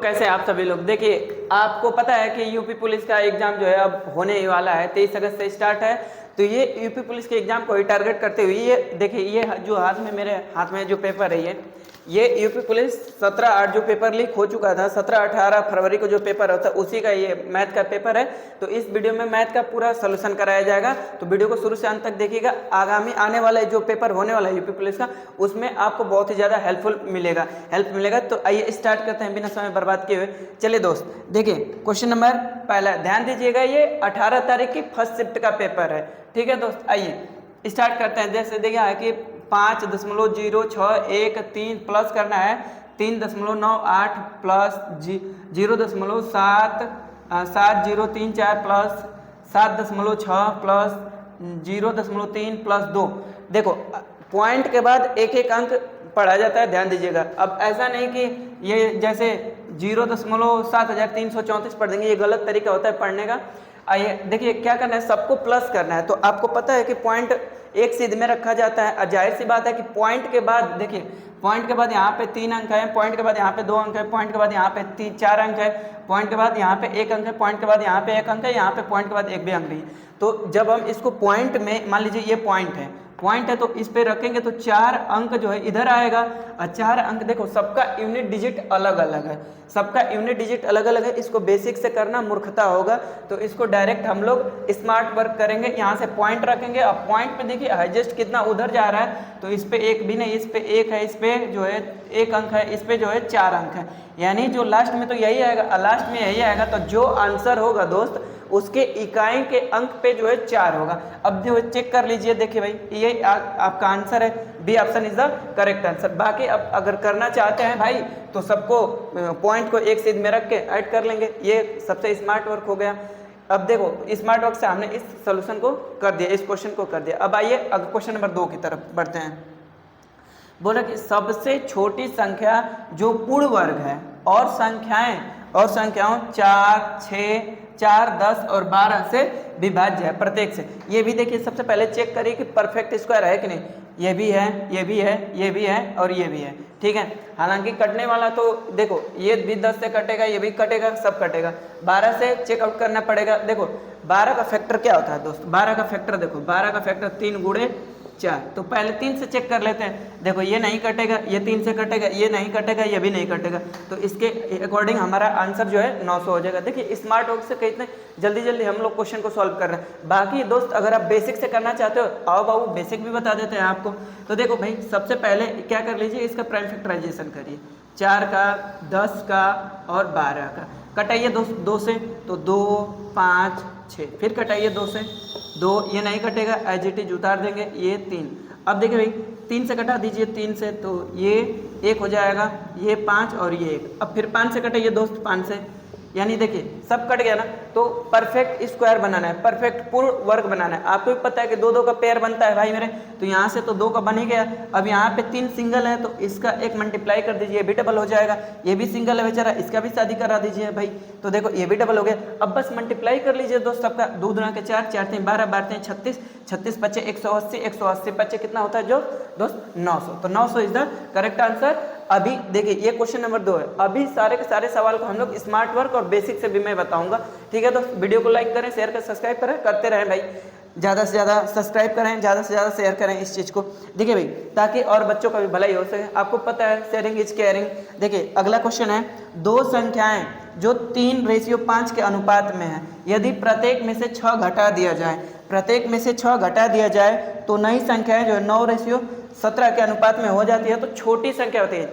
कैसे आप सभी लोग, देखिए आपको पता है कि यूपी पुलिस का एग्जाम जो है अब होने ही वाला है, 23 अगस्त से स्टार्ट है। तो ये यूपी पुलिस के एग्जाम को ही टारगेट करते हुए ये देखिए, ये जो मेरे हाथ में जो पेपर है ये यूपी पुलिस 17/8 जो पेपर लीक हो चुका था, 17-18 फरवरी को जो पेपर होता है उसी का ये मैथ का पेपर है। तो इस वीडियो में मैथ का पूरा सोल्यूशन कराया जाएगा, तो वीडियो को शुरू से अंत तक देखिएगा। आगामी आने वाला जो पेपर होने वाला है यूपी पुलिस का, उसमें आपको बहुत ही ज़्यादा हेल्प मिलेगा। तो आइए स्टार्ट करते हैं बिना समय बर्बाद किए हुए। चलिए दोस्त, देखिए क्वेश्चन नंबर पहला ध्यान दीजिएगा, ये 18 तारीख की फर्स्ट शिफ्ट का पेपर है। ठीक है दोस्त, आइए स्टार्ट करते हैं। जैसे देखिए है कि 5.0613 प्लस करना है 3.98 प्लस 0.7034 प्लस 7.6 प्लस 0.3 प्लस 2। देखो पॉइंट के बाद एक एक अंक पढ़ा जाता है, ध्यान दीजिएगा। अब ऐसा नहीं कि ये जैसे 0.7334 पढ़ देंगे, ये गलत तरीका होता है पढ़ने का। आइए देखिए क्या करना है, सबको प्लस करना है। तो आपको पता है कि पॉइंट एक सीध में रखा जाता है। जाहिर सी बात है कि पॉइंट के बाद देखिए, पॉइंट के बाद यहाँ पे 3 अंक है, पॉइंट के बाद यहाँ पे 2 अंक है, पॉइंट के बाद यहाँ पे 4 अंक है, पॉइंट के बाद यहाँ पे 1 अंक है, पॉइंट के बाद यहाँ पे 1 अंक है, यहाँ पे पॉइंट के बाद 1 भी अंक नहीं। तो जब हम इसको पॉइंट में, मान लीजिए ये पॉइंट है तो इस पे रखेंगे तो 4 अंक जो है इधर आएगा। और 4 अंक देखो, सबका यूनिट डिजिट अलग अलग है, इसको बेसिक से करना मूर्खता होगा। तो इसको डायरेक्ट हम लोग स्मार्ट वर्क करेंगे, यहाँ से पॉइंट रखेंगे। अब पॉइंट पे देखिए हाईएस्ट कितना उधर जा रहा है, तो इस पे 1 भी नहीं, इस पे 1 है, इस पे जो है 1 अंक है, इस पे जो है 4 अंक है, यानी जो लास्ट में तो यही आएगा, लास्ट में यही आएगा। तो जो आंसर होगा दोस्त, उसके इकाई के अंक पे जो है 4 होगा। अब जो चेक कर लीजिए, देखिए भाई ये आपका आंसर है, B option is the correct answer. बाकी अब अगर करना चाहते हैं भाई तो सबको पॉइंट को एक सीध में रख के ऐड कर लेंगे, ये सबसे स्मार्ट वर्क हो गया। अब देखो स्मार्ट वर्क से हमने इस सोल्यूशन को कर दिया, इस क्वेश्चन को कर दिया। अब आइए अगर क्वेश्चन नंबर 2 की तरफ बढ़ते हैं। बोला कि सबसे छोटी संख्या जो पूर्ण वर्ग है और संख्याओं 4, 6, 4, 10 और 12 से विभाज्य है प्रत्येक से। ये भी देखिए, सबसे पहले चेक करिए कि परफेक्ट स्क्वायर है कि नहीं। ये भी है, ये भी है, ये भी है और ये भी है। ठीक है, हालांकि कटने वाला तो देखो, ये भी 10 से कटेगा, ये भी कटेगा, सब कटेगा। 12 से चेकआउट करना पड़ेगा। देखो 12 का फैक्टर क्या होता है दोस्त, 12 का फैक्टर देखो, 12 का फैक्टर 3 गुणे 4। तो पहले 3 से चेक कर लेते हैं। देखो ये नहीं कटेगा, ये 3 से कटेगा, ये नहीं कटेगा, ये भी नहीं कटेगा। तो इसके अकॉर्डिंग हमारा आंसर जो है 900 हो जाएगा। देखिए स्मार्ट वर्क से कितने जल्दी हम लोग क्वेश्चन को सॉल्व कर रहे हैं। बाकी दोस्त अगर आप बेसिक से करना चाहते हो, आओ बाबू बेसिक भी बता देते हैं आपको। तो देखो भाई सबसे पहले क्या कर लीजिए, इसका प्राइम फैक्टराइजेशन करिए। 4 का, 10 का और 12 का कटाइए दोस्त 2 से, तो 2, 5, 6, फिर कटाइए 2 से, 2, ये नहीं कटेगा, एज इट इज उतार देंगे, ये 3। अब देखिए भाई 3 से कटा दीजिए, 3 से तो ये 1 हो जाएगा, ये 5 और ये 1। अब फिर 5 से कटाइए दोस्त, 5 से, यानी देखिए सब कट गया ना। तो परफेक्ट स्क्वायर बनाना है, परफेक्ट पूर्ण वर्ग बनाना है। आपको भी पता है कि 2 का पेयर बनता है भाई मेरे, तो यहाँ से तो 2 का बन ही गया। अब यहाँ पे 3 सिंगल है, तो इसका 1 मल्टीप्लाई कर दीजिए, ये भी डबल हो जाएगा। ये भी सिंगल है बेचारा, इसका भी शादी करा दीजिए भाई, तो देखो ये भी डबल हो गया। अब बस मल्टीप्लाई कर लीजिए दोस्त, सबका 2 दूना के 4, 4 3 12, 12 36, 36 25 180, 180 25 कितना होता है जो दोस्त 900। तो 900 इज द करेक्ट आंसर। अभी देखिए ये क्वेश्चन नंबर 2 है। अभी सारे के सारे सवाल को हम लोग स्मार्ट वर्क और बेसिक से भी मैं बताऊंगा। ठीक है दोस्त, वीडियो को लाइक करें, शेयर करें, सब्सक्राइब करें, करते रहें भाई। ज़्यादा से ज़्यादा सब्सक्राइब करें, ज़्यादा से ज़्यादा शेयर करें इस चीज़ को। देखिए भाई, ताकि और बच्चों का भी भलाई हो सके। आपको पता है शेयरिंग इज केयरिंग। देखिए अगला क्वेश्चन है, 2 संख्याएं जो 3:5 के अनुपात में है, यदि प्रत्येक में से 6 घटा दिया जाए, तो नई संख्याएं जो है 9:17 के अनुपात में हो जाती है, तो छोटी संख्या होती है।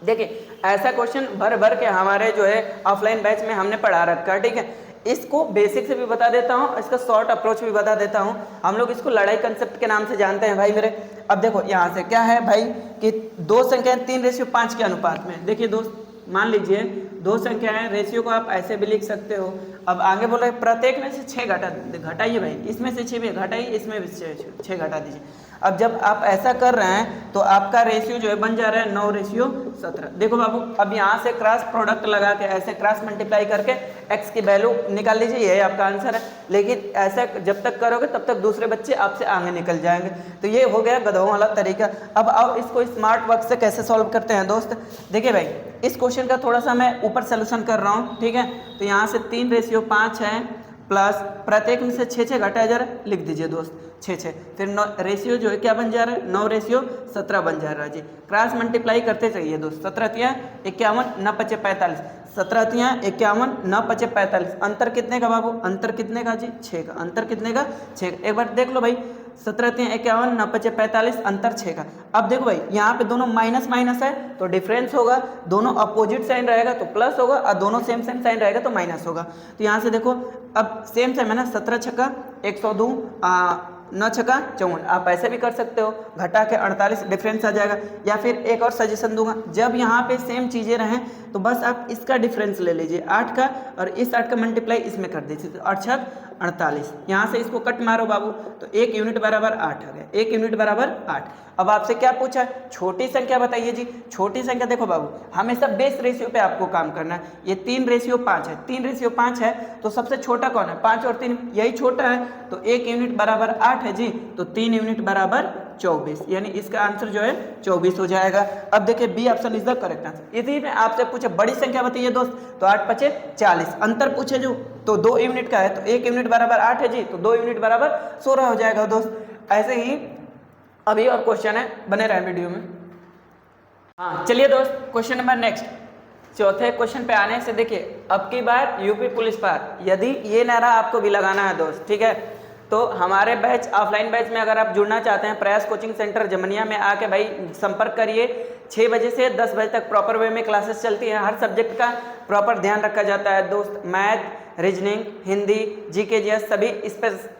देखिए ऐसा क्वेश्चन भर के हमारे जो है ऑफलाइन बैच में हमने पढ़ा रखा है। ठीक है, इसको बेसिक से भी बता देता हूँ, इसका शॉर्ट अप्रोच भी बता देता हूँ। हम लोग इसको लड़ाई कंसेप्ट के नाम से जानते हैं भाई मेरे। अब देखो यहाँ से क्या है भाई कि 2 संख्याएं 3:5 के अनुपात में। देखिए दोस्त मान लीजिए 2 संख्याएं, रेशियो को आप ऐसे भी लिख सकते हो। अब आगे बोल रहे प्रत्येक में से 6 घटाइए भाई, इसमें से 6 भी घटाइए, इसमें भी 6 घटा दीजिए। अब जब आप ऐसा कर रहे हैं तो आपका रेशियो जो है बन जा रहा है 9:17। देखो बाबू, अब यहाँ से क्रॉस प्रोडक्ट लगा के ऐसे क्रॉस मल्टीप्लाई करके x की वैल्यू निकाल लीजिए, यही आपका आंसर है। लेकिन ऐसा जब तक करोगे तब तक दूसरे बच्चे आपसे आगे निकल जाएंगे। तो ये हो गया गधों वाला तरीका। अब आओ इसको स्मार्ट वर्क से कैसे सॉल्व करते हैं दोस्त। देखिए भाई इस क्वेश्चन का थोड़ा सा मैं ऊपर सोल्यूशन कर रहा हूँ, ठीक है। तो यहाँ से 3:5 है प्लस प्रत्येक में से 6 घटाया जा रहा है, लिख दीजिए दोस्त 6, फिर 9 रेशियो जो है क्या बन जा रहा है, 9:17 बन जा रहा है जी। क्रॉस मल्टीप्लाई करते चाहिए दोस्त, 17×51 9×5 = 45, 17×51 9×5 = 45। अंतर कितने का बाबू, अंतर कितने का जी, 6 का। अंतर कितने का, 6 का। एक बार देख लो भाई, 17×51 9×5 = 45, अंतर 6 का। अब देखो भाई यहाँ पे दोनों माइनस माइनस है तो डिफरेंस होगा, दोनों अपोजिट साइन रहेगा तो प्लस होगा, और दोनों सेम सेम साइन रहेगा तो माइनस होगा। तो यहाँ से देखो अब सेम सेम है ना, 17×6 = 102, 9×6 = 54। आप ऐसे भी कर सकते हो, घटा के 48 डिफरेंस आ जाएगा। या फिर एक और सजेशन दूंगा, जब यहाँ पे सेम चीज़ें रहें तो बस आप इसका डिफरेंस ले लीजिए 8 का, और इस 8 का मल्टीप्लाई इसमें कर दीजिए, तो 8×6 = 48। यहाँ से इसको कट मारो बाबू, तो 1 यूनिट बराबर 8 आ गया, 1 यूनिट बराबर 8। अब आपसे क्या पूछा है, छोटी संख्या बताइए जी। छोटी संख्या देखो बाबू, हमेशा बेस रेशियो पे आपको काम करना है। ये 3:5 है, 3:5 है तो सबसे छोटा कौन है, 5 और 3 यही छोटा है, तो 1 यूनिट बराबर 8 है जी, तो 3 यूनिट बराबर 24, यानी इसका आंसर जो है 24 हो जाएगा। अब देखिए B option is the correct answer. यदि मैं आपसे पूछे बड़ी संख्या बताइए दोस्त, तो 8×5 = 40। अंतर पूछे जो तो 2 यूनिट का है, तो 1 यूनिट बराबर 8 है जी, तो 2 यूनिट बराबर 16 हो जाएगा दोस्त। ऐसे ही अभी और क्वेश्चन है, बने रहे वीडियो में। हाँ चलिए दोस्त, क्वेश्चन नंबर नेक्स्ट, चौथे क्वेश्चन पे आने से देखिए, अब की बार यूपी पुलिस पार, यदि ये नारा आपको भी लगाना है दोस्त, ठीक है, तो हमारे बैच ऑफलाइन बैच में अगर आप जुड़ना चाहते हैं, प्रयास कोचिंग सेंटर जमनिया में आके भाई संपर्क करिए। 6 बजे से 10 बजे तक प्रॉपर वे में क्लासेस चलती हैं, हर सब्जेक्ट का प्रॉपर ध्यान रखा जाता है दोस्त। Math, reasoning, Hindi, GK, GS सभी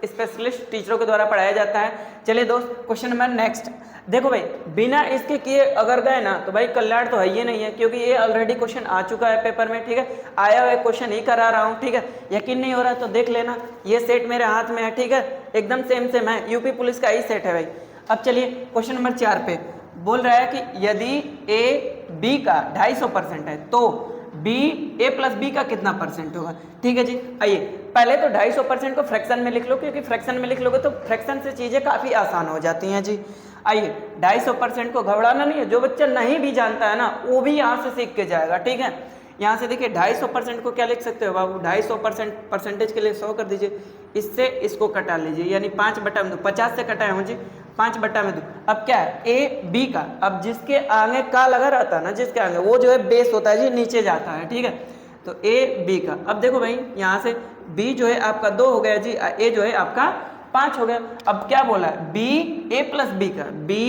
स्पेशलिस्ट टीचरों के द्वारा पढ़ाया जाता है। चलिए दोस्त, क्वेश्चन नंबर नेक्स्ट। देखो भाई, बिना इसके किए अगर गए ना तो भाई कल्याण तो है ही नहीं है, क्योंकि ये ऑलरेडी क्वेश्चन आ चुका है पेपर में, ठीक है। आया हुआ क्वेश्चन ही करा रहा हूँ, ठीक है। यकीन नहीं हो रहा तो देख लेना, ये सेट मेरे हाथ में है, ठीक है, एकदम सेम सेम है, यूपी पुलिस का ही सेट है भाई। अब चलिए क्वेश्चन नंबर 4 पे बोल रहा है कि यदि ए बी का 250% है तो बी ए प्लस बी का कितना परसेंट होगा, ठीक है जी। आइए पहले तो 250% को फ्रैक्शन में लिख लो, क्योंकि फ्रैक्शन में लिख लोगे तो फ्रैक्शन से चीज़ें काफ़ी आसान हो जाती हैं जी। आइए 250% को घबराना नहीं है, जो बच्चा नहीं भी जानता है ना वो भी यहाँ से सीख के जाएगा, ठीक है। यहाँ से देखिए 250% को क्या लिख सकते हो बाबू, 250% परसेंटेज के लिए 100 कर दीजिए, इससे इसको कटा लीजिए, यानी 5/2, 50 से कटाए हूँ जी, 5/2। अब क्या है, ए बी का, अब जिसके आगे का लगा रहता है ना, जिसके आगे वो जो है बेस होता है जी, नीचे जाता है, ठीक है। तो ए बी का, अब देखो भाई यहाँ से बी जो है आपका 2 हो गया जी, ए जो है आपका 5 हो गया। अब क्या बोला है, बी ए प्लस बी का, बी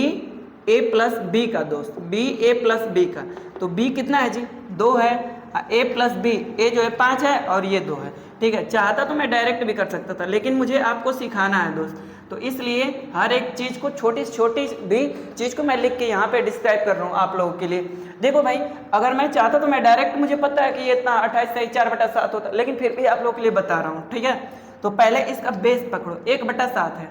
ए प्लस बी का दोस्त, बी ए प्लस बी का, तो बी कितना है जी, 2 है, ए प्लस बी, ए जो है 5 है और ये 2 है, ठीक है। चाहता तो मैं डायरेक्ट भी कर सकता था, लेकिन मुझे आपको सिखाना है दोस्त, तो इसलिए हर एक चीज़ को, छोटी छोटी भी चीज़ को मैं लिख के यहाँ पे डिस्क्राइब कर रहा हूँ आप लोगों के लिए। देखो भाई, अगर मैं चाहता तो मैं डायरेक्ट, मुझे पता है कि ये इतना 28 से 4/7 होता है, लेकिन फिर भी आप लोगों के लिए बता रहा हूँ, ठीक है। तो पहले इसका बेस पकड़ो, 1/7 है,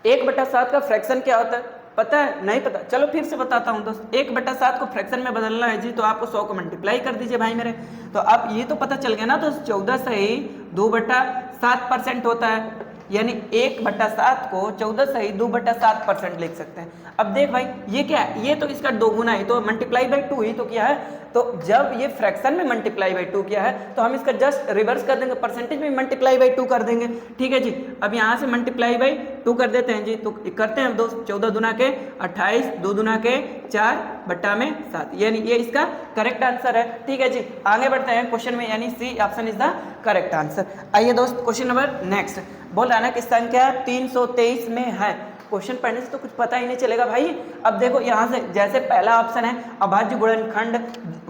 1/7 का फ्रैक्शन क्या होता है पता है, नहीं पता, चलो फिर से बताता हूँ दोस्त। 1/7 को फ्रैक्शन में बदलना है जी, तो आपको 100 को मल्टीप्लाई कर दीजिए भाई मेरे, तो अब ये तो पता चल गया ना, तो 14 से ही 2/7% होता है, यानी 1/7 को 14 से ही 2/7% लिख सकते हैं। अब देख भाई ये क्या है, ये तो इसका 2 गुना ही, तो मल्टीप्लाई बाई 2 ही तो किया है, तो जब ये फ्रैक्शन में मल्टीप्लाई बाई 2 किया है तो हम इसका जस्ट रिवर्स कर देंगे, परसेंटेज में मल्टीप्लाई बाई 2 कर देंगे, ठीक है जी। अब यहाँ से मल्टीप्लाई बाई 2 कर देते हैं जी, तो करते हैं दोस्त, 14 दूना के 28, 2 दूना के 4/7, यानी ये इसका करेक्ट आंसर है, ठीक है जी। आगे बढ़ते हैं क्वेश्चन में, यानी C option is the correct answer. आइए दोस्त, क्वेश्चन नंबर नेक्स्ट बोल रहा है ना कि संख्या 323 में है। क्वेश्चन पढ़ने से तो कुछ पता ही नहीं चलेगा भाई। अब देखो यहाँ से, जैसे पहला ऑप्शन है अभाज्य गुणनखंड,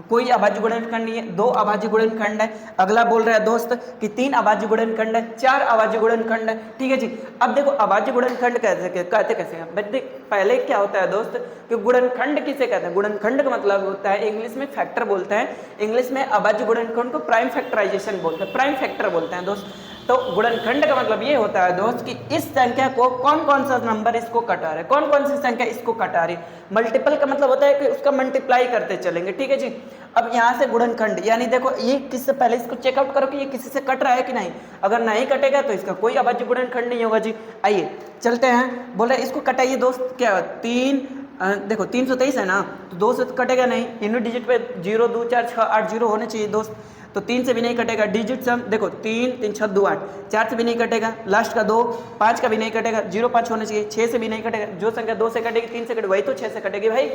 कोई अभाज्य गुणनखंड नहीं है, 2 अभाज्य गुणनखंड है। अगला बोल रहा है दोस्त कि 3 अभाज्य गुणनखंड है, 4 अभाज्य गुणनखंड है, ठीक है जी। अब देखो अभाज्य गुणनखंड कहते कैसे हैं, देख पहले क्या होता है दोस्त कि गुणनखंड किसे कहते हैं, गुणनखंड का मतलब होता है, इंग्लिश में फैक्टर बोलते हैं, इंग्लिश में अभाज्य गुणनखंड को प्राइम फैक्टराइजेशन बोलते हैं, प्राइम फैक्टर बोलते हैं दोस्त। तो गुणनखंड का मतलब ये होता है दोस्त कि इस संख्या को कौन कौन सा नंबर इसको कटा रहे, कौन कौन सी संख्या इसको कटा रही। मल्टीपल का मतलब होता है कि उसका मल्टीप्लाई करते चलेंगे, ठीक है जी। अब यहाँ से गुणनखंड, यानी देखो ये किससे, पहले इसको चेकआउट करो कि ये किसी से कट रहा है कि नहीं, अगर नहीं कटेगा तो इसका कोई अभाज्य गुणनखंड नहीं होगा जी। आइए चलते हैं, बोले इसको कटाइए दोस्त, क्या 3 देखो 323 है ना, तो 2 से तो कटेगा नहीं, यूनिट डिजिट पे 0 2 4 6 8 0 होने चाहिए दोस्त, तो 3 से भी नहीं कटेगा। डिजिट सम देखो 3 3 6 2 8, 4 से भी नहीं कटेगा, लास्ट का 2, 5 का भी नहीं कटेगा, 0 5 होना चाहिए, 6 से भी नहीं कटेगा, जो संख्या 2 से कटेगी 3 से कटेगी वही तो 6 से कटेगी भाई।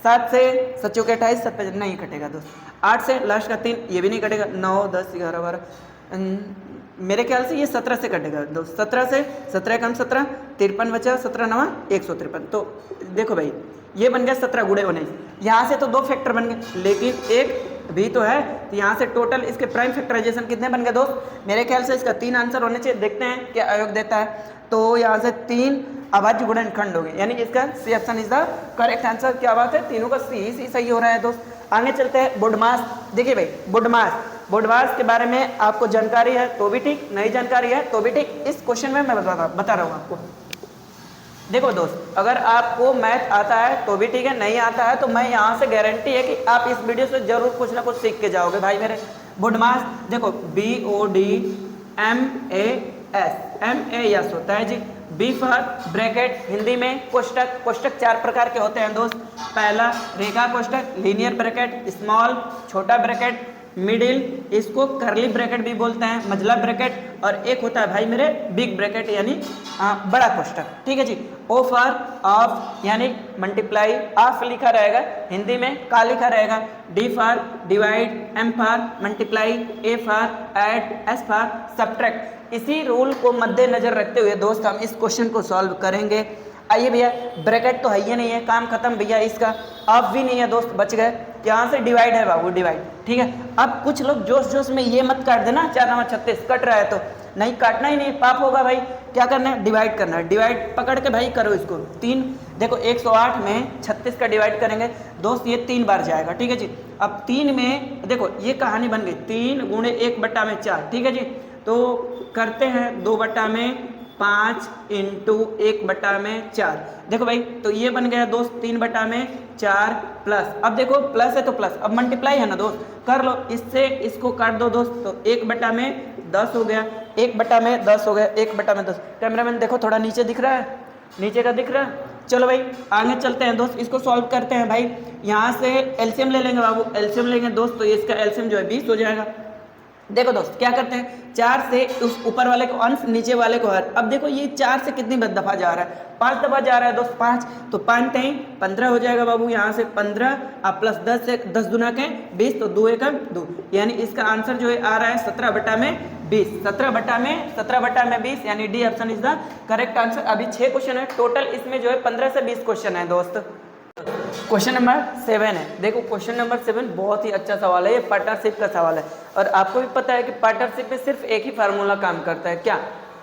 7 से 7 चौके 28, 7 पे नहीं कटेगा दोस्त। 8 से लास्ट का 3 ये भी नहीं कटेगा, 9 10 11 12 मेरे ख्याल से ये 17 से कटेगा दोस्त। 17 से 17 कम 17 53 बचा, 17 9 153। तो देखो भाई ये बन गया 17 गुणे 19, यहाँ से तो 2 फैक्टर बन गए लेकिन एक भी तो है, तो यहाँ से टोटल इसके प्राइम फैक्टराइजेशन कितने बन गए दोस्त? मेरे ख्याल से इसका 3 आंसर होने चाहिए। देखते हैं क्या आयोग देता है। तो यहाँ से 3 अभाज्य गुणनखंड हो गए, यानी इसका C option is the correct answer. क्या बात है, तीनों का सी सही हो रहा है दोस्त। आगे चलते हैं बुडमास। देखिए भाई बुडमास के बारे में आपको जानकारी है तो भी ठीक, नहीं जानकारी है तो भी ठीक, इस क्वेश्चन में मैं बता रहा हूँ आपको। देखो दोस्त, अगर आपको मैथ आता है तो भी ठीक है, नहीं आता है तो मैं यहाँ से गारंटी है कि आप इस वीडियो से जरूर कुछ ना कुछ सीख के जाओगे भाई मेरे। बुडमास देखो BODMAS होता है जी। बी फॉर ब्रैकेट, हिंदी में कोष्टक। कोष्टक 4 प्रकार के होते हैं दोस्त। पहला रेखा कोष्टक, लीनियर ब्रैकेट, स्मॉल छोटा ब्रैकेट, मिडिल इसको करली ब्रैकेट भी बोलते हैं, मझला ब्रैकेट, और एक होता है भाई मेरे बिग ब्रैकेट यानी बड़ा कोष्टक। ठीक है जी। ओ फॉर ऑफ यानी मल्टीप्लाई, ऑफ लिखा रहेगा, हिंदी में का लिखा रहेगा। D for divide, M for multiply, A for add, S for subtract. इसी रूल को मद्देनजर रखते हुए दोस्त हम इस क्वेश्चन को सॉल्व करेंगे। आइए भैया, ब्रैकेट तो है ही नहीं है, काम खत्म भैया इसका। ऑफ भी नहीं है दोस्त, बच गए। यहाँ से डिवाइड है बाबू, डिवाइड। ठीक है, अब कुछ लोग जोश जोश में ये मत काट देना 4 9 36 कट रहा है तो नहीं, काटना ही नहीं, पाप होगा भाई। क्या करना है, डिवाइड करना है। डिवाइड पकड़ के भाई करो इसको। 3 देखो 108 में 36 का डिवाइड करेंगे दोस्त, ये 3 बार जाएगा। ठीक है जी। अब 3 में देखो ये कहानी बन गई, 3 गुणे 1/4। ठीक है जी। तो करते हैं 2/5 इंटू 1/4। देखो भाई तो ये बन गया दोस्त 3/4 प्लस, अब देखो प्लस है तो प्लस, अब मल्टीप्लाई है ना दोस्त, कर लो इससे, इसको काट दो दोस्त, तो 1/10 हो गया, 1/10 हो गया, 1/10। कैमरामैन देखो थोड़ा नीचे दिख रहा है, नीचे का दिख रहा है। चलो भाई आगे चलते हैं दोस्त, इसको सॉल्व करते हैं भाई। यहाँ से एलसीएम ले लेंगे बाबू, एलसीएम लेंगे दोस्त, तो इसका एलसीएम जो है 20 हो जाएगा। देखो दोस्त क्या करते हैं, 4 से उस ऊपर वाले को अंश, नीचे वाले को हर। अब देखो ये 4 से कितनी दफा जा रहा है, 5 दफा जा रहा है दोस्त, 5 तो 5 3 15 हो जाएगा बाबू। यहाँ से 15 अब प्लस 10 से 10 दूना के 20, तो 2 एकम 2, यानी इसका आंसर जो है आ रहा है 17/20। 17/20 यानी D option is the correct answer. अभी 6 क्वेश्चन है टोटल, इसमें जो है 15 से 20 क्वेश्चन है दोस्त। क्वेश्चन नंबर 7 है। देखो क्वेश्चन नंबर 7 बहुत ही अच्छा सवाल है, ये पार्टनरशिप का सवाल है। और आपको भी पता है कि पार्टनरशिप में सिर्फ एक ही फार्मूला काम करता है, क्या?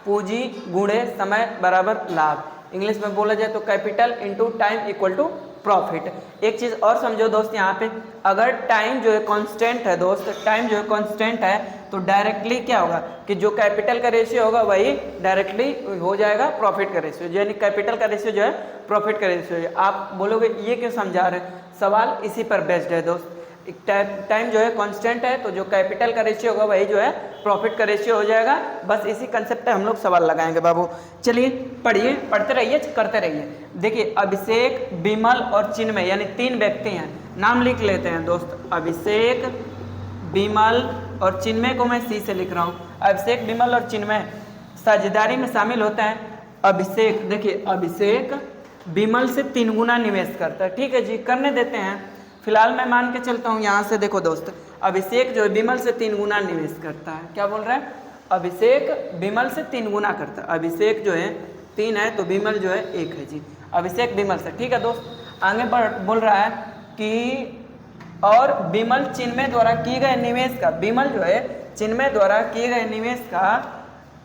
पूंजी गुणे समय बराबर लाभ। इंग्लिश में बोला जाए तो capital into time equal to profit. एक चीज़ और समझो दोस्त, यहाँ पे अगर टाइम जो है कांस्टेंट है दोस्त, टाइम जो है कांस्टेंट है, तो डायरेक्टली क्या होगा कि जो कैपिटल का रेशियो होगा वही डायरेक्टली हो जाएगा प्रॉफिट का रेशियो, यानी कैपिटल का रेशियो जो है प्रॉफिट का रेशियो है। आप बोलोगे ये क्यों समझा रहे हैं, सवाल इसी पर बेस्ड है दोस्त। टाइम जो है कांस्टेंट है, तो जो कैपिटल का रेशियो होगा वही जो है प्रॉफिट का रेशियो हो जाएगा। बस इसी कंसेप्ट पे हम लोग सवाल लगाएंगे बाबू। चलिए पढ़िए, पढ़ते रहिए, करते रहिए। देखिए अभिषेक, विमल और चिन्मय यानी 3 व्यक्ति हैं, नाम लिख लेते हैं दोस्त। अभिषेक, विमल और चिन्मय को मैं सी से लिख रहा हूँ। अभिषेक, विमल और चिन्मय साझेदारी में शामिल होते हैं। अभिषेक, देखिए अभिषेक विमल से 3 गुना निवेश करता है। ठीक है जी, करने देते हैं। फिलहाल मैं मान के चलता हूँ यहाँ से, देखो दोस्त अभिषेक जो है विमल से 3 गुना निवेश करता है। क्या बोल रहा है, अभिषेक विमल से 3 गुना करता है। अभिषेक जो है 3 है तो विमल जो है 1 है जी, अभिषेक विमल से। ठीक है दोस्त, आगे बोल रहा है कि और विमल चिन्मय द्वारा किए गए निवेश का, विमल जो है चिन्मय द्वारा किए गए निवेश का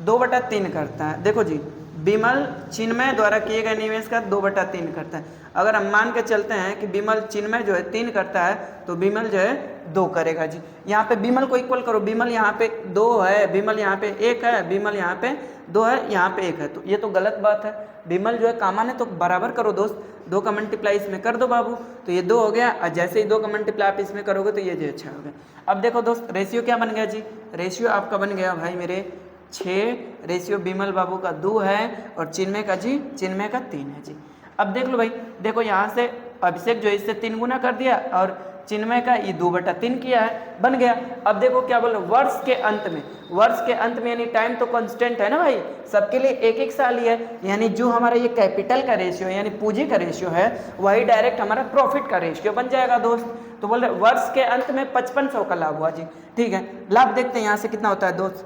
2/3 करता है। देखो जी, विमल चिन्मय द्वारा किए गए निवेश का 2/3 करता है। अगर हम मान के चलते हैं कि विमल चिन्मय जो है 3 करता है, तो विमल जो है 2 करेगा जी। यहाँ पे विमल को इक्वल करो, विमल यहाँ पे 2 है, विमल यहाँ पे 1 है, विमल यहाँ पे 2 है, यहाँ पे 1 है, तो ये तो गलत बात है। विमल जो है कामन है तो बराबर करो दोस्त, 2 का मल्टीप्लाई इसमें कर दो बाबू, तो ये 2 हो गया। और जैसे ही 2 का मल्टीप्लाई आप इसमें करोगे तो ये जो अच्छा हो गया। अब देखो दोस्त रेशियो क्या बन गया जी, रेशियो आपका बन गया भाई मेरे 6, रेशियो विमल बाबू का 2 है और चिन्मय का जी, चिन्मय का 3 है जी। अब देख लो भाई, देखो यहाँ से अभिषेक जो है इससे 3 गुना कर दिया और चिन्मय का ये 2/3 किया है, बन गया। अब देखो क्या बोल रहे, वर्ष के अंत में, वर्ष के अंत में यानी टाइम तो कांस्टेंट है ना भाई, सबके लिए एक एक साल ही है, यानी जो हमारा ये कैपिटल का रेशियो है यानी पूंजी का रेशियो है वही डायरेक्ट हमारा प्रॉफिट का रेशियो बन जाएगा दोस्त। तो बोल रहे वर्ष के अंत में 5500 का लाभ हुआ जी, ठीक है। लाभ देखते हैं यहाँ से कितना होता है दोस्त,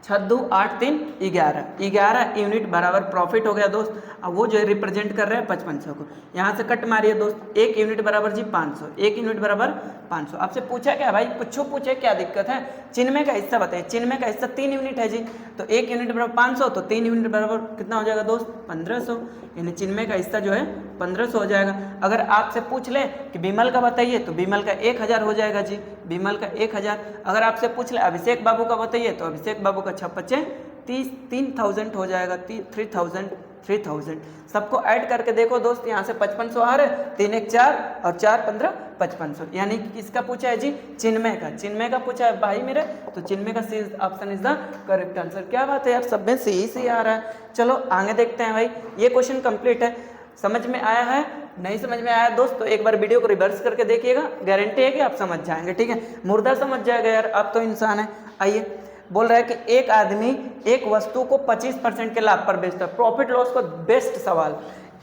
6 2 8 3 11 यूनिट बराबर प्रॉफिट हो गया दोस्त। अब वो जो है रिप्रेजेंट कर रहे हैं 5500 को, यहाँ से कट मारिए दोस्त, 1 यूनिट बराबर जी 500, 1 यूनिट बराबर 500। आपसे पूछा क्या भाई, कुछ पूछे क्या दिक्कत है, चिन्मय का हिस्सा बताइए, चिन्मय का हिस्सा 3 यूनिट है जी, तो 1 यूनिट बराबर 500, तो 3 यूनिट बराबर कितना हो जाएगा दोस्त 1500, यानी चिन्मय का हिस्सा जो है 1500 हो जाएगा। अगर आपसे पूछ ले कि विमल का बताइए तो विमल का 1000 हो जाएगा जी, विमल का 1000। अगर आपसे पूछ ले अभिषेक बाबू का बताइए तो अभिषेक बाबू का 6×5 30 3000 हो जाएगा, 3000। सबको ऐड करके देखो दोस्त, यहाँ से 5500 आ रहे, 3 1 4 और 4 15 5500, यानी किसका पूछा है जी, चिन्मय का, चिन्मय का पूछा है भाई मेरे, तो चिन्मय का C option is the correct answer. क्या बात है यार, सब में सी आ रहा है। चलो आगे देखते हैं भाई, ये क्वेश्चन कंप्लीट है, समझ में आया है, नहीं समझ में आया दोस्त तो एक बार वीडियो को रिवर्स करके देखिएगा, गारंटी है कि आप समझ जाएंगे, ठीक है। मुर्दा समझ जाएगा यार, आप तो इंसान है। आइए, बोल रहा है कि एक आदमी एक वस्तु को 25% के लाभ पर बेचता है, प्रॉफिट लॉस का बेस्ट सवाल,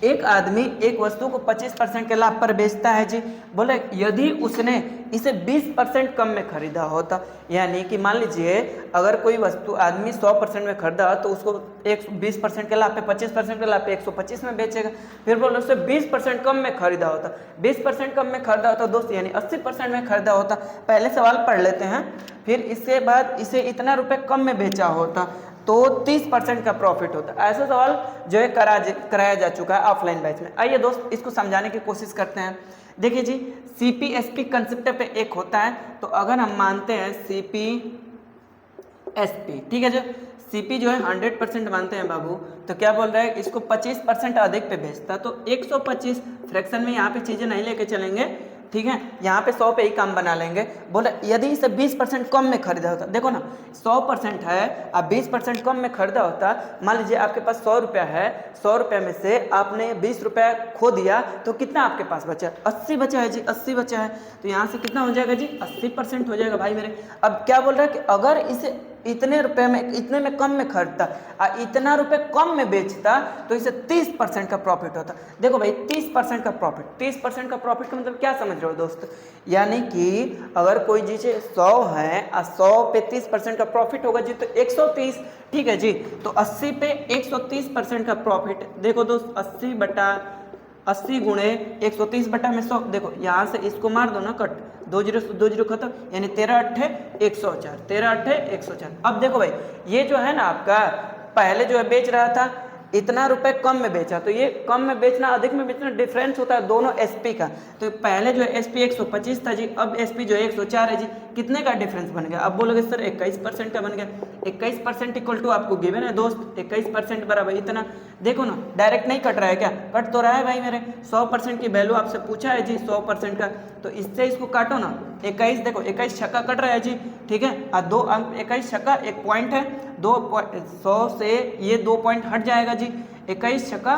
एक आदमी एक वस्तु को 25% के लाभ पर बेचता है जी, बोले यदि उसने इसे 20% कम में खरीदा होता, यानी कि मान लीजिए अगर कोई वस्तु आदमी 100% में खरीदा तो उसको 20% के लाभ पे 25% के लाभ पे 125 में बेचेगा, फिर बोले उससे 20% कम में खरीदा होता, 20% कम में खरीदा होता दोस्त, यानी 80% में खरीदा होता। पहले सवाल पढ़ लेते हैं, फिर इसके बाद इसे इतना रुपये कम में बेचा होता तो 30% का प्रॉफिट होता। ऐसा सवाल जो है कराया जा चुका है ऑफलाइन बैच में। आइए दोस्त इसको समझाने की कोशिश करते हैं। देखिए जी, CPSP कंसेप्ट पे एक होता है, तो अगर हम मानते हैं CPSP, ठीक है जो CP जो है 100% मानते हैं बाबू, तो क्या बोल रहा है इसको 25% अधिक पे बेचता, तो 125 फ्रैक्शन में यहाँ पे चीज़ें नहीं लेके चलेंगे, ठीक है, यहाँ पे 100 पे ही काम बना लेंगे। बोले यदि इसे 20% कम में खरीदा होता, देखो ना 100% है, अब 20% कम में खरीदा होता, मान लीजिए आपके पास 100 रुपया है, 100 रुपये में से आपने 20 रुपया खो दिया तो कितना आपके पास बचा, 80 बचा है जी, 80 बचा है, तो यहाँ से कितना हो जाएगा जी 80% हो जाएगा भाई मेरे। अब क्या बोल रहा है कि अगर इसे इतने रुपए में, इतने में कम में खरीदता और इतना रुपए कम में बेचता तो इसे 30% का प्रॉफिट होता। देखो भाई 30% का प्रॉफिट, 30% का प्रॉफिट का मतलब क्या समझ रहे हो दोस्त, यानी कि अगर कोई चीज़ 100 है और 100 पे 30% का प्रॉफिट होगा जी तो 130, ठीक है जी, तो 80 पे 130% का प्रॉफिट। देखो दोस्त 80 गुणे 130 बटा में 100, देखो यहाँ से इसको मार दो ना कट, 2 0 खत्म, यानी 13 8 104, 13 8 104। अब देखो भाई ये जो है ना आपका पहले जो है बेच रहा था इतना रुपए कम में बेचा, तो ये कम में बेचना अधिक में बेचना डिफरेंस होता है दोनों SP का, तो पहले जो है SP 125 था जी, अब SP जो है 104 है जी, कितने का डिफरेंस बन गया, अब बोलोगे सर 21% का बन गया, 21% इक्वल टू आपको गिवन है दोस्त, 21% बराबर इतना, देखो ना डायरेक्ट नहीं कट रहा है क्या, कट तो रहा है भाई मेरे, 100% की वैल्यू आपसे पूछा है जी 100% का, तो इससे इसको काटो ना, 21 देखो 21 छक्का कट रहा है जी, ठीक है, और 2 अंक 21 छक्का, एक पॉइंट है, 100 से ये 2 पॉइंट हट जाएगा जी, 21 छक्का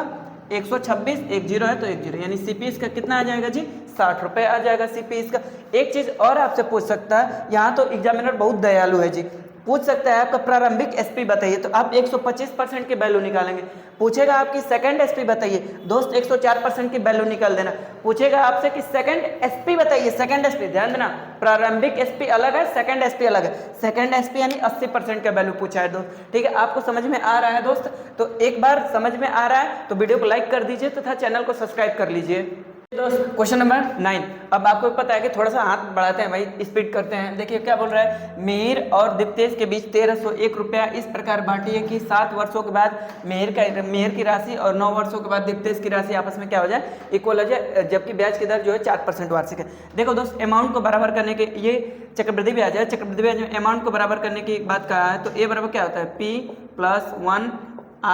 126, 1 0 है तो 1 0, यानी CP इसका कितना आ जाएगा जी 60 रुपये आ जाएगा CP इसका। एक चीज़ और आपसे पूछ सकता है, यहाँ तो एग्जामिनर बहुत दयालु है जी, पूछ सकता है आपका प्रारंभिक SP बताइए, तो आप 125% की वैल्यू निकालेंगे, पूछेगा आपकी सेकंड SP बताइए, दोस्त 104% की वैल्यू निकाल देना, पूछेगा आपसे कि सेकंड SP बताइए, सेकंड SP ध्यान देना, प्रारंभिक SP अलग है, सेकंड SP अलग है, सेकंड SP यानी 80% का वैल्यू पूछा है दोस्त, ठीक है, आपको समझ में आ रहा है दोस्त, तो एक बार समझ में आ रहा है तो वीडियो को लाइक कर दीजिए तथा चैनल को सब्सक्राइब कर लीजिए। दोस्त क्वेश्चन नंबर 9, अब आपको पता है कि थोड़ा सा हाथ बढ़ाते हैं भाई, स्पीड करते हैं। देखिए क्या बोल रहा है, मिहिर और दीप्तेश के बीच 1301 रुपया इस प्रकार बांटिए कि 7 वर्षों के बाद मिहिर की राशि और 9 वर्षों के बाद दीप्तेश की राशि आपस में क्या हो जाए, इक्वल हो जाए, जबकि ब्याज की दर जो है 4% वार्षिक है। देखो दोस्त अमाउंट को बराबर करने के, ये चक्रवृद्धि ब्याज है, चक्रवृद्धि ब्याज अमाउंट को बराबर करने की बात कहा है, तो A बराबर क्या होता है P + 1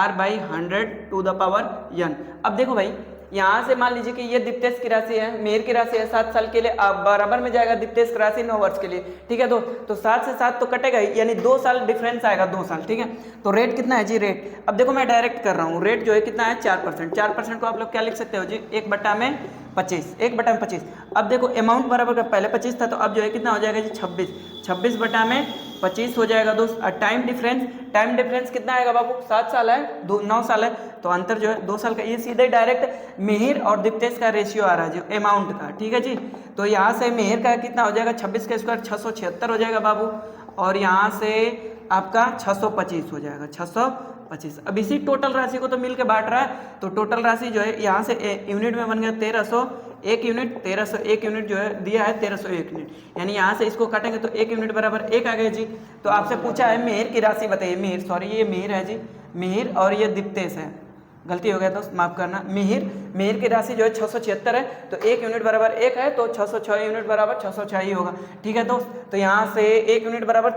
R/100 to the power n। अब देखो भाई यहाँ से मान लीजिए कि ये दीप्तेश की राशि है, मेहर की राशि है, 7 साल के लिए आप बराबर में जाएगा दीप्तेश की राशि 9 वर्ष के लिए, ठीक है। तो 7 से 7 तो कटेगा ही, यानी 2 साल डिफरेंस आएगा, 2 साल, ठीक है। तो रेट कितना है जी, रेट अब देखो मैं डायरेक्ट कर रहा हूँ, रेट जो है कितना है 4%। 4% को आप लोग क्या लिख सकते हो जी, 1/25, 1/25। अब देखो अमाउंट बराबर का पहले 25 था, तो अब जो है कितना हो जाएगा जी 26/25 हो जाएगा दोस्त। और टाइम डिफरेंस कितना आएगा बाबू, 7 साल है, 9 साल है, तो अंतर जो है 2 साल का। ये सीधे डायरेक्ट मेहर और दीप्तेश का रेशियो आ रहा है जो अमाउंट का, ठीक है जी। तो यहाँ से मेहर का कितना हो जाएगा 26 का स्क्वायर 676 हो जाएगा बाबू, और यहाँ से आपका 625 हो जाएगा, 625। अब इसी टोटल राशि को तो मिल के बांट रहा है, तो टोटल राशि जो है यहाँ से यूनिट में बन गया 1301 यूनिट, 1301 यूनिट जो है दिया है 1301 यूनिट, यानी यहाँ से इसको काटेंगे तो 1 यूनिट बराबर 1 आ गया जी। तो आपसे पूछा है मेहर की राशि बताइए, मेहर, सॉरी ये मेहर है जी, मेहर और ये दीप्तेश है, गलती हो गया दोस्त माफ करना। मेहर की राशि जो है 676 है, तो 1 यूनिट बराबर 1 है, तो 606 यूनिट बराबर 606 ही होगा, ठीक है दोस्त। तो यहाँ से 1 यूनिट बराबर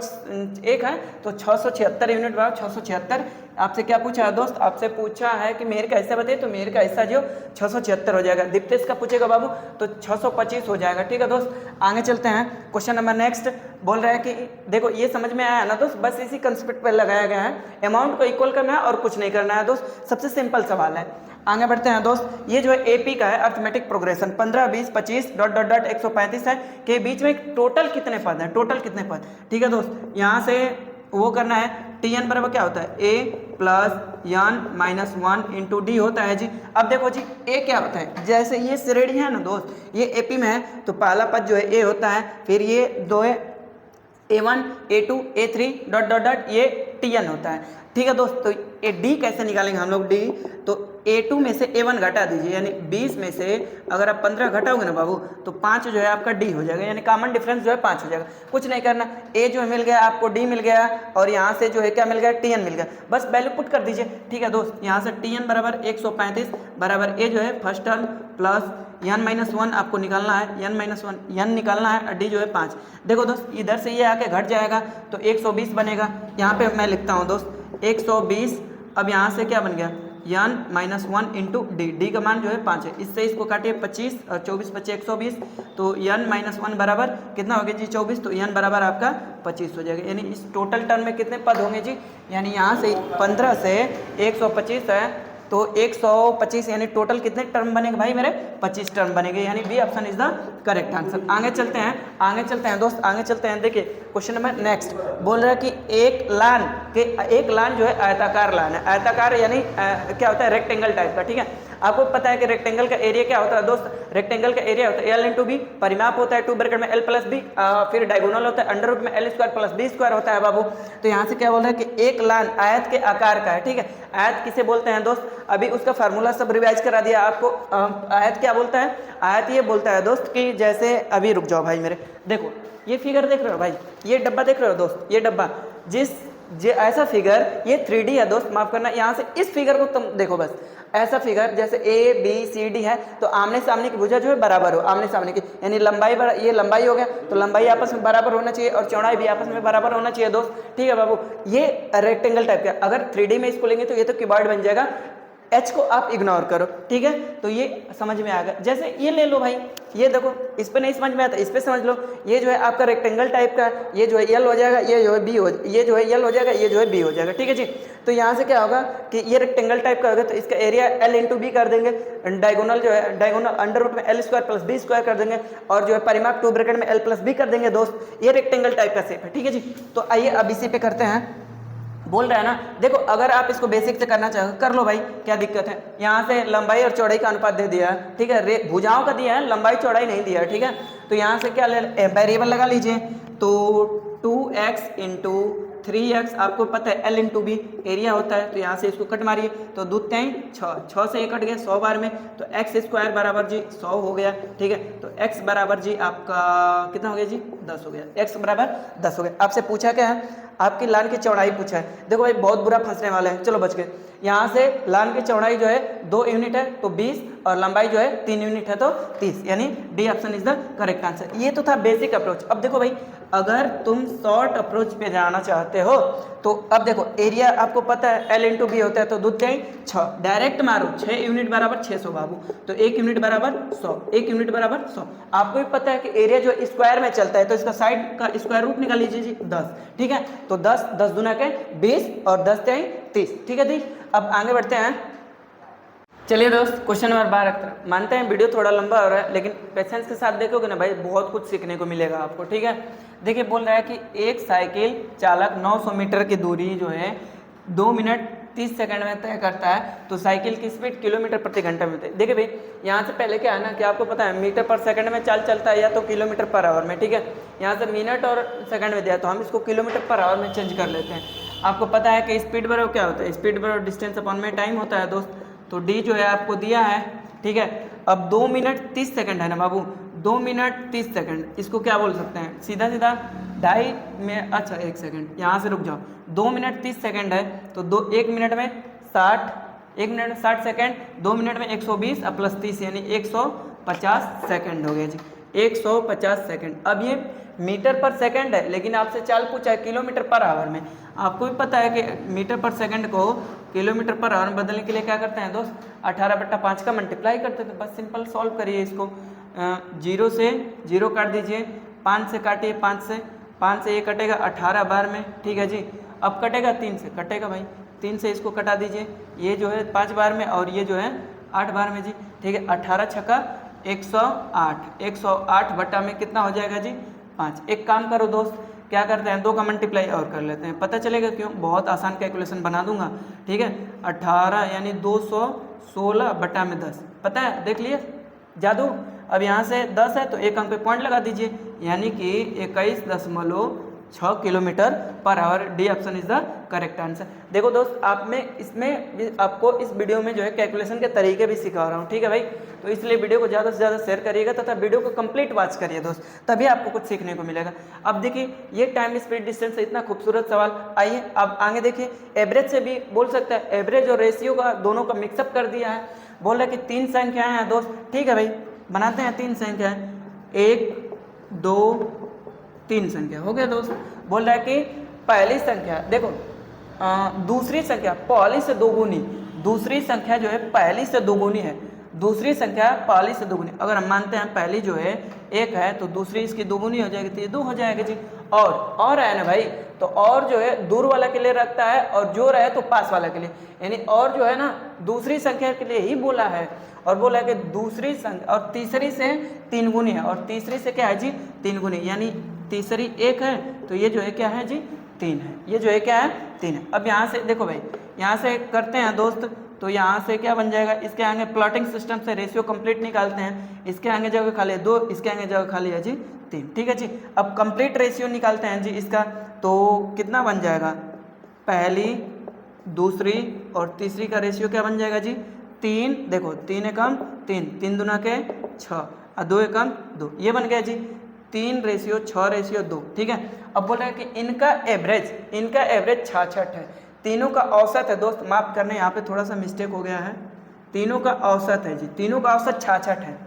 1 है, तो 676 यूनिट बराबर 676। आपसे क्या पूछा है दोस्त, आपसे पूछा है कि मेहर का हिस्सा बताइए, तो मेहर का हिस्सा जो 676 हो जाएगा। दीप्तेश का पूछेगा बाबू तो 625 हो जाएगा, ठीक है दोस्त। आगे चलते हैं, क्वेश्चन नंबर नेक्स्ट बोल रहा है कि देखो ये समझ में आया ना दोस्त, बस इसी कंसेप्ट पे लगाया गया है, अमाउंट को इक्वल करना है और कुछ नहीं करना है दोस्त, सबसे सिंपल सवाल है। आगे बढ़ते हैं दोस्त, ये जो है एपी का है अर्थमेटिक प्रोग्रेशन, 15 20 25 ... 135 है के बीच में टोटल कितने पद हैं, टोटल कितने पद, ठीक है दोस्त। यहाँ से वो करना है, टी एन बराबर क्या होता है, a plus n minus 1 into d होता है जी। अब देखो जी ए क्या होता है, जैसे ये श्रेणी है ना दोस्त, ये एपी में है, तो पहला पद जो है ए होता है, फिर ये दो है A1 A2 A3 ... ये Tn होता है, ठीक है दोस्त। तो ये डी कैसे निकालेंगे हम लोग, डी तो A2 में से A1 घटा दीजिए, यानी 20 में से अगर आप 15 घटाओगे ना बाबू, तो 5 जो है आपका डी हो जाएगा, यानी कॉमन डिफरेंस जो है 5 हो जाएगा। कुछ नहीं करना, ए जो है मिल गया आपको, डी मिल गया, और यहाँ से जो है क्या मिल गया, Tn मिल गया, बस वैल्यू पुट कर दीजिए, ठीक है दोस्त। यहाँ से Tn बराबर 135 बराबर ए जो है फर्स्ट टर्म प्लस n-1 आपको निकालना है, n निकालना है, और डी जो है 5। देखो दोस्त इधर से ये आके घट जाएगा तो 120 बनेगा, यहाँ पे मैं लिखता हूँ दोस्त 120। अब यहाँ से क्या बन गया, n-1 इंटू डी, डी का मान जो है 5 है, इससे इसको काटिए 25 और 24 25 120, तो n-1 बराबर कितना हो गया जी 24, तो n बराबर आपका 25 हो जाएगा। यानी इस टोटल टर्म में कितने पद होंगे जी, यानी यहाँ से 15 से 125 है, तो 125, यानी टोटल कितने टर्म बनेंगे भाई मेरे, 25 टर्म बनेंगे, यानी B option is the correct answer. आगे चलते हैं दोस्त, आगे चलते हैं। देखिए क्वेश्चन नंबर नेक्स्ट बोल रहा है कि एक लान जो है आयताकार लान है, आयताकार यानी क्या होता है, रेक्टेंगल टाइप का, ठीक है। आपको पता है कि रेक्टेंगल का एरिया क्या होता है दोस्त, रेक्टेंगल का एरिया होता है एल इंटू बी, परिमाप होता है 2 ब्रैकेट में एल प्लस बी, फिर डायगोनल होता है अंडर रूट में L square plus B square होता है बाबू। तो यहाँ से क्या बोल रहा है कि एक लान आयत के आकार का है, ठीक है। आयत किसे बोलते हैं दोस्त, अभी उसका फार्मूला सब रिवाइज करा दिया आपको। आयत क्या बोलता है, आयत ये बोलता है दोस्त कि जैसे अभी रुक जाओ भाई मेरे, देखो ये फिगर देख रहे हो भाई, ये डब्बा देख रहे हो दोस्त, ये डब्बा ऐसा फिगर, ये 3D है दोस्त, माफ करना। यहाँ से इस फिगर को तुम देखो, बस ऐसा फिगर जैसे ए बी सी डी है, तो आमने सामने की भुजा जो है बराबर हो, आमने सामने की, यानी लंबाई ये लंबाई हो गया, तो लंबाई आपस में बराबर होना चाहिए और चौड़ाई भी आपस में बराबर होना चाहिए दोस्त, ठीक है बाबू। ये रेक्टेंगल टाइप का, अगर 3D में इसको लेंगे तो ये तो क्यूबॉइड बन जाएगा, एच को आप इग्नोर करो, ठीक है। तो ये समझ में आ गया। जैसे ये ले लो भाई, ये देखो इस पे नहीं समझ में आता, इस पे समझ लो, ये जो है आपका रेक्टेंगल टाइप का, ये जो है एल हो जाएगा, ये जो है बी हो, ये जो है एल हो जाएगा, ये जो है बी हो जाएगा, ठीक है जी। तो यहाँ से क्या होगा कि ये रेक्टेंगल टाइप का होगा, तो इसका एरिया एल इंटू बी कर देंगे, डायगोनल जो है डायगोनल अंडर रूट में L square plus B square कर देंगे, और जो है परिमाप 2 ब्रैकेट में एल प्लस बी कर देंगे दोस्त। ये रेक्टेंगल टाइप का शेप है, ठीक है जी। तो आइए अब इसी पे करते हैं। बोल रहा है ना, देखो अगर आप इसको बेसिक से करना चाहो कर लो भाई, क्या दिक्कत है। यहाँ से लंबाई और चौड़ाई का अनुपात दे दिया है, ठीक है, भुजाओं का दिया है, लंबाई चौड़ाई नहीं दिया है, ठीक है। तो यहाँ से क्या वेरिएबल लगा लीजिए, तो 2x इंटू 3x, आपको पता है l इंटू बी एरिया होता है, तो यहाँ से इसको कट मारिए, तो 2 3 6 से 1 कट गया 100 बार में, तो x स्क्वायर बराबर जी 100 हो गया, ठीक है। तो x बराबर जी आपका कितना हो गया जी 10 हो गया, x बराबर 10 हो गया। आपसे पूछा क्या है, आपकी लान की चौड़ाई पूछा है। देखो भाई बहुत बुरा फंसने वाले हैं, चलो बच गए। यहाँ से लान की चौड़ाई जो है 2 यूनिट है तो 20, और लंबाई जो है 3 यूनिट है तो 30, यानी D option is the correct answer. ये तो था बेसिक अप्रोच। अब देखो भाई, अगर तुम शॉर्ट अप्रोच पे जाना चाहते हो तो अब देखो एरिया आप आपको पता है L इंटू बी होता है, तो 2 3 6, डायरेक्ट मारो 6 यूनिट बराबर 600 बाबू, तो 1 यूनिट बराबर 100, 1 यूनिट बराबर 100। आपको भी पता है कि एरिया जो स्क्वायर में चलता है तो इसका साइड का स्क्वायर रूट निकाल लीजिए जी 10, ठीक है। तो 10 10 दूना के 20 और 10 3 30, ठीक है जी। अब आगे बढ़ते हैं। चलिए दोस्त, क्वेश्चन नंबर 12 मानते हैं वीडियो थोड़ा लंबा हो रहा है, लेकिन पेशेंस के साथ देखोगे ना भाई बहुत कुछ सीखने को मिलेगा आपको, ठीक है। देखिए बोल रहा है कि एक साइकिल चालक 900 मीटर की दूरी जो है 2 मिनट 30 सेकंड में तय करता है, तो साइकिल की स्पीड किलोमीटर प्रति घंटा में होती है। देखिए भाई यहाँ से पहले क्या है ना कि आपको पता है मीटर पर सेकंड में चलता है या तो किलोमीटर पर आवर में, ठीक है। यहाँ से मिनट और सेकंड में दिया तो हम इसको किलोमीटर पर आवर में चेंज कर लेते हैं। आपको पता है कि स्पीड बराबर क्या होता है, स्पीड बराबर डिस्टेंस अपॉन में टाइम होता है दोस्त, तो डी जो है आपको दिया है, ठीक है। अब 2 मिनट 30 सेकंड है ना बाबू, 2 मिनट 30 सेकंड, इसको क्या बोल सकते हैं, सीधा सीधा 2.5 में, अच्छा 1 सेकंड यहाँ से रुक जाओ, 2 मिनट 30 सेकंड है तो 1 मिनट में 60, 1 मिनट में 60 सेकंड, 2 मिनट में 120 और प्लस 30 यानी 150 सेकंड हो गया जी, 150 सेकंड। अब ये मीटर पर सेकंड है, लेकिन आपसे चाल पूछा है किलोमीटर पर आवर में। आपको भी पता है कि मीटर पर सेकंड को किलोमीटर पर आवर में बदलने के लिए क्या करते हैं दोस्त, 18/5 का मल्टीप्लाई करते थे। बस सिंपल सॉल्व करिए इसको, 0 से 0 काट दीजिए, 5 से काटिए, 5 से ये कटेगा 18 बार में, ठीक है जी। अब कटेगा 3 से, कटेगा भाई 3 से इसको कटा दीजिए, ये जो है 5 बार में और ये जो है 8 बार में जी, ठीक है। 18 छक्का 108, 108 बटा में कितना हो जाएगा जी 5। एक काम करो दोस्त, क्या करते हैं 2 का मल्टीप्लाई और कर लेते हैं, पता चलेगा क्यों, बहुत आसान कैलकुलेशन बना दूंगा, ठीक है। 18 यानी 216 बटा में 10, पता है, देख लिए जादू। अब यहाँ से 10 है तो एक अंक पे पॉइंट लगा दीजिए, यानी कि 21.6 kilometre per hour. D option is the correct answer. देखो दोस्त, आप में इसमें आपको इस वीडियो में जो है कैलकुलेशन के तरीके भी सिखा रहा हूँ, ठीक है भाई। तो इसलिए वीडियो को ज़्यादा से ज़्यादा शेयर करिएगा तथा वीडियो को कंप्लीट वॉच करिए दोस्त, तभी आपको कुछ सीखने को मिलेगा। अब देखिए ये टाइम स्पीड डिस्टेंस से इतना खूबसूरत सवाल, आइए अब आगे देखिए। एवरेज से भी बोल सकता है, एवरेज और रेशियो का दोनों का मिक्सअप कर दिया है। बोल रहा है कि 3 संख्याएँ हैं दोस्त, ठीक है भाई, बनाते हैं 3 संख्याएँ, 1 2 3 संख्या हो गया दोस्त। बोल रहा है कि पहली संख्या देखो, दूसरी संख्या पहली से दोगुनी, दूसरी संख्या जो है पहली से दोगुनी है, दूसरी संख्या पहली से दोगुनी। अगर हम मानते हैं पहली जो है 1 है तो दूसरी इसकी दोगुनी हो जाएगी तो ये 2 हो जाएगा जी। और है ना भाई, तो और जो है दूर वाला के लिए रखता है और जो रहे तो पास वाला के लिए, यानी और जो है ना दूसरी संख्या के लिए ही बोला है। और बोला है कि दूसरी संख्या और तीसरी से 3 गुनी है, और तीसरी से क्या है जी 3 गुनी, यानी तीसरी 1 है तो ये जो है क्या है जी 3 है, ये जो है क्या है 3 है। अब यहाँ से देखो भाई, यहाँ से करते हैं दोस्त, तो यहाँ से क्या बन जाएगा, इसके आगे प्लॉटिंग सिस्टम से रेशियो कंप्लीट निकालते हैं, इसके आगे जगह खाली है 2, इसके आगे जगह खाली है जी 3, ठीक है जी। अब कंप्लीट रेशियो निकालते हैं जी इसका, तो कितना बन जाएगा, पहली दूसरी और तीसरी का रेशियो क्या बन जाएगा जी 3। देखो 3 एकम 3, 3 दूना के 6 और 2 एकम 2, ये बन गया जी 3:6:2, ठीक है। अब बोल रहे हैं कि इनका एवरेज 66 है, तीनों का औसत है दोस्त, माफ करने यहाँ पे थोड़ा सा मिस्टेक हो गया है, तीनों का औसत है जी, तीनों का औसत 66 है।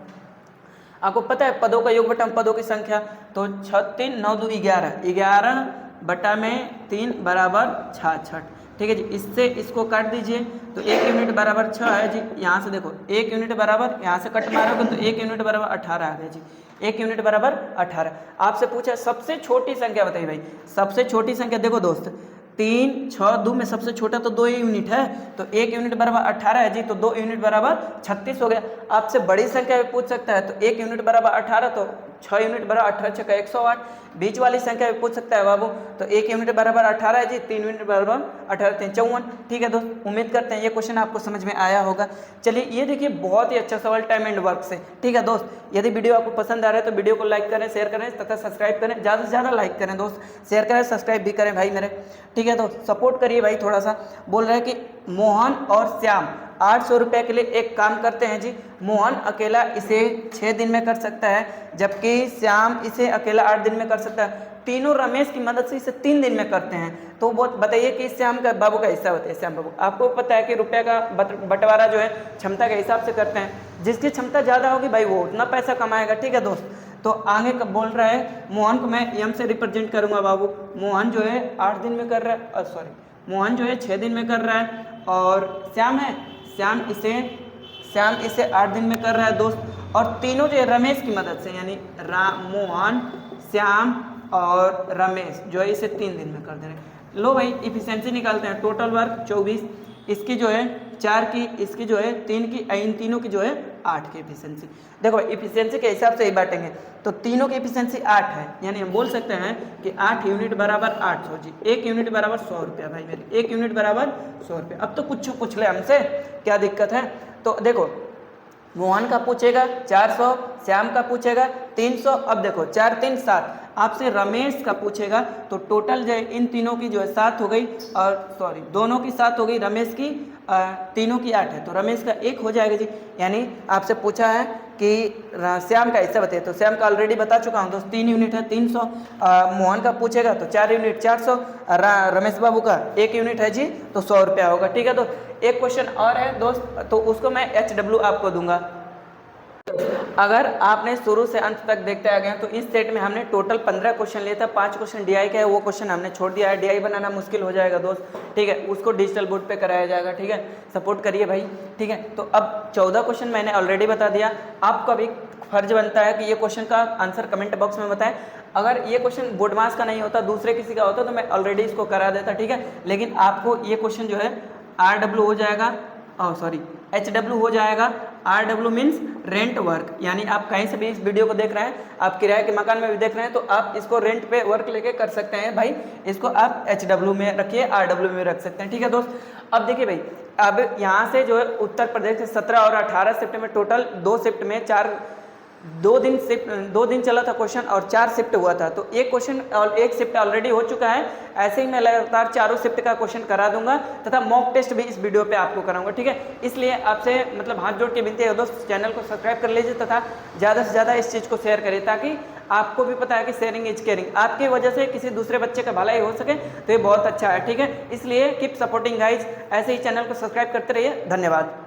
आपको पता है पदों का योग बटा पदों की संख्या, तो 6 3 9 2 11, 11 बटा में 3 बराबर 66, ठीक है जी। इससे इसको काट दीजिए तो 1 यूनिट बराबर 6 है जी। यहाँ से देखो 1 यूनिट बराबर, यहाँ से कट मारोगे तो 1 यूनिट बराबर 18 आ गया जी, 1 यूनिट बराबर 18। आपसे पूछा सबसे छोटी संख्या बताइए भाई, सबसे छोटी संख्या देखो दोस्त, 3 6 2 में सबसे छोटा तो 2 यूनिट है, तो 1 यूनिट बराबर 18 है जी, तो 2 यूनिट बराबर 36 हो गया। आपसे बड़ी संख्या भी पूछ सकता है, तो 1 यूनिट बराबर 18, तो 6 यूनिट बराबर 18 छक्का 108। बीच वाली संख्या भी पूछ सकता है बाबू, तो 1 यूनिट बराबर 18 है जी, 3 यूनिट बराबर 18 3 54, ठीक है दोस्त। उम्मीद करते हैं ये क्वेश्चन आपको समझ में आया होगा। चलिए ये देखिए बहुत ही अच्छा सवाल टाइम एंड वर्क से, ठीक है दोस्त। यदि वीडियो आपको पसंद आ रहा है तो वीडियो को लाइक करें, शेयर करें तथा सब्सक्राइब करें, ज़्यादा से ज़्यादा लाइक करें दोस्त, शेयर करें, सब्सक्राइब भी करें भाई मेरे, ठीक है दोस्त, सपोर्ट करिए भाई थोड़ा सा। बोल रहे हैं कि मोहन और श्याम 800 रुपये के लिए एक काम करते हैं जी। मोहन अकेला इसे 6 दिन में कर सकता है, जबकि श्याम इसे अकेला 8 दिन में कर सकता है। तीनों रमेश की मदद से इसे 3 दिन में करते हैं, तो वो बताइए कि श्याम का बाबू का हिस्सा होता है। श्याम बाबू, आपको पता है कि रुपये का बंटवारा जो है क्षमता के हिसाब से करते हैं, जिसकी क्षमता ज़्यादा होगी भाई वो उतना पैसा कमाएगा, ठीक है दोस्त। तो आगे कब बोल रहा है, मोहन को मैं एम से रिप्रेजेंट करूंगा बाबू। मोहन जो है 8 दिन में कर रहा है, सॉरी मोहन जो है 6 दिन में कर रहा है, और श्याम है, श्याम इसे 8 दिन में कर रहा है दोस्त। और तीनों जो है रमेश की मदद से, यानी मोहन, श्याम और रमेश जो है इसे 3 दिन में कर दे रहे हैं। लो भाई इफिशिएंसी निकालते हैं। टोटल वर्क 24, इसकी जो है 4 की, इसकी जो है 3 की, इन तीनों की जो है 8 की इफिशिएंसी। देखो इफिशिएंसी के हिसाब से ही बांटेंगे, तो तीनों की इफिशिएंसी 8 है, यानी हम बोल सकते हैं कि 8 यूनिट बराबर 800 जी। 1 यूनिट बराबर 100 रुपया भाई मेरे, 1 यूनिट बराबर 100 रुपया। अब तो कुछ पूछ ले हमसे, क्या दिक्कत है। तो देखो मोहन का पूछेगा 400, श्याम का पूछेगा 300। अब देखो 4 3 7, आपसे रमेश का पूछेगा, तो टोटल जो है इन तीनों की जो है 7 हो गई, और सॉरी दोनों की 7 हो गई, रमेश की तीनों की 8 है, तो रमेश का 1 हो जाएगा जी। यानी आपसे पूछा है कि श्याम का हिस्सा बताइए, तो श्याम का ऑलरेडी बता चुका हूँ दोस्त, 3 यूनिट है 300। मोहन का पूछेगा तो 4 यूनिट 400, रमेश बाबू का 1 यूनिट है जी, तो 100 रुपया होगा। ठीक है, तो एक क्वेश्चन और है दोस्त, तो उसको मैं HW आपको दूंगा। अगर आपने शुरू से अंत तक देखते आ गए हैं, तो इस सेट में हमने टोटल 15 क्वेश्चन लिए था। 5 क्वेश्चन DI का है, वो क्वेश्चन हमने छोड़ दिया है। DI बनाना मुश्किल हो जाएगा दोस्त, ठीक है, उसको डिजिटल बोर्ड पे कराया जाएगा। ठीक है, सपोर्ट करिए भाई। ठीक है, तो अब 14 क्वेश्चन मैंने ऑलरेडी बता दिया। आपका भी फर्ज बनता है कि ये क्वेश्चन का आंसर कमेंट बॉक्स में बताएं। अगर ये क्वेश्चन बोर्ड मास का नहीं होता, दूसरे किसी का होता, तो मैं ऑलरेडी इसको करा देता। ठीक है, लेकिन आपको ये क्वेश्चन जो है RW हो जाएगा, सॉरी HW हो जाएगा। RW मीन्स रेंट वर्क, यानी आप कहीं से भी इस वीडियो को देख रहे हैं, आप किराए के मकान में भी देख रहे हैं, तो आप इसको रेंट पे वर्क लेके कर सकते हैं भाई। इसको आप HW में रखिए, RW में रख सकते हैं। ठीक है दोस्त, अब देखिए भाई, अब यहाँ से जो है उत्तर प्रदेश से 17 और 18 शिफ्ट में, टोटल 2 शिफ्ट में 2 दिन चला था क्वेश्चन, और 4 शिफ्ट हुआ था। तो एक क्वेश्चन और एक शिफ्ट ऑलरेडी हो चुका है। ऐसे ही मैं लगातार चारों शिफ्ट का क्वेश्चन करा दूंगा, तथा मॉक टेस्ट भी इस वीडियो पे आपको कराऊंगा। ठीक है, इसलिए आपसे मतलब हाथ जोड़ के विनती है दोस्त, चैनल को सब्सक्राइब कर लीजिए, तथा ज़्यादा से ज़्यादा इस चीज़ को शेयर करिए, ताकि आपको भी पता है कि शेयरिंग इज केयरिंग। आपकी वजह से किसी दूसरे बच्चे का भलाई हो सके, तो ये बहुत अच्छा है। ठीक है, इसलिए कीप सपोर्टिंग गाइज, ऐसे ही चैनल को सब्सक्राइब करते रहिए। धन्यवाद।